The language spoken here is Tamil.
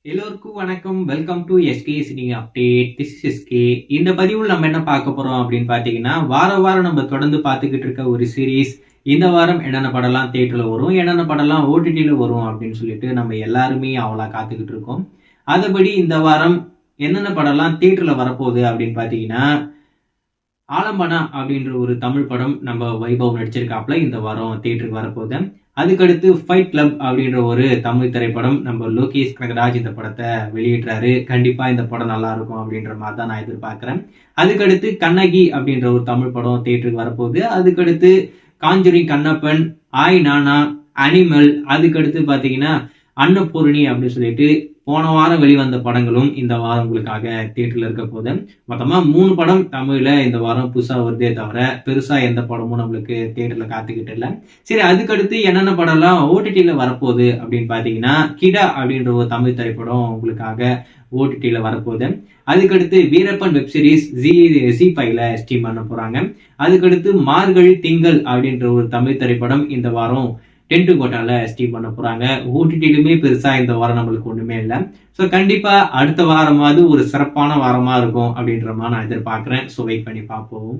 எல்லோருக்கும் வணக்கம். Welcome to SK cine update. This is SK. இந்த பதிவில் நம்ம என்ன பார்க்க போறோம் அப்படின்னு பாத்தீங்கன்னா, வாரம் நம்ம தொடர்ந்து பார்த்துக்கிட்டு இருக்க ஒரு சீரீஸ். இந்த வாரம் என்னென்ன படம்லாம் தியேட்டர்ல வரும், என்னென்ன படம்லாம் ஓடிடியில வரும் அப்படின்னு சொல்லிட்டு நம்ம எல்லாருமே அவளா காத்துக்கிட்டு இருக்கோம். அதுபடி இந்த வாரம் என்னென்ன படம்லாம் தியேட்டர்ல வரப்போகுது அப்படின்னு பாத்தீங்கன்னா, ஆலம்பனா அப்படின்ற ஒரு தமிழ் படம் நம்ம வைபவ் நடிச்சிருக்காப்ல இந்த வாரம் தியேட்டருக்கு வரப்போகுது. அதுக்கடுத்து ஃபைட் கிளப் அப்படின்ற ஒரு தமிழ் திரைப்படம் நம்ம லோகேஷ் கனகராஜ் இந்த படத்தை வெளியிடுறாரு. கண்டிப்பா இந்த படம் நல்லா இருக்கும் அப்படின்ற மாதிரி தான் நான் எதிர்பார்க்கிறேன். அதுக்கடுத்து கண்ணகி அப்படின்ற ஒரு தமிழ் படம் தியேட்டருக்கு வரப்போகுது. அதுக்கடுத்து காஞ்சூரிங் கண்ணப்பன், ஆய் நானா, அனிமல், அதுக்கடுத்து பாத்தீங்கன்னா அன்னபூரணி அப்படின்னு சொல்லிட்டு போன வாரம் வெளிவந்த படங்களும் இந்த வாரம் உங்களுக்காக தியேட்டர்ல இருக்க போது. மொத்தமா 3 படம் தமிழ்ல இந்த வாரம் புதுசா வருதே தவிர பெருசா எந்த படமும் நம்மளுக்கு தியேட்டர்ல காத்துக்கிட்டு இல்லை. சரி, அதுக்கடுத்து என்னென்ன படம்லாம் ஓடிடியில வரப்போகுது அப்படின்னு பாத்தீங்கன்னா, கிடா அப்படின்ற ஒரு தமிழ் திரைப்படம் உங்களுக்காக ஓடிடியில வரப்போகுது. அதுக்கடுத்து வீரப்பன் வெப் சீரிஸ் ஜி5ல ஸ்ட்ரீம் பண்ண போறாங்க. அதுக்கடுத்து மார்கழி திங்கள் அப்படின்ற ஒரு தமிழ் திரைப்படம் இந்த வாரம் டென்ட் கோட்டால ஸ்ட்ரீம் பண்ண போறாங்க. ஓடிடிலுமே பெருசா இந்த வாரம் நம்மளுக்கு ஒண்ணுமே இல்லை. ஸோ கண்டிப்பா அடுத்த வாரமாவது ஒரு சிறப்பான வாரமா இருக்கும் அப்படின்ற மாதிரி நான் எதிர்பார்க்கிறேன். ஸோ வெயிட் பண்ணி பார்ப்போம்.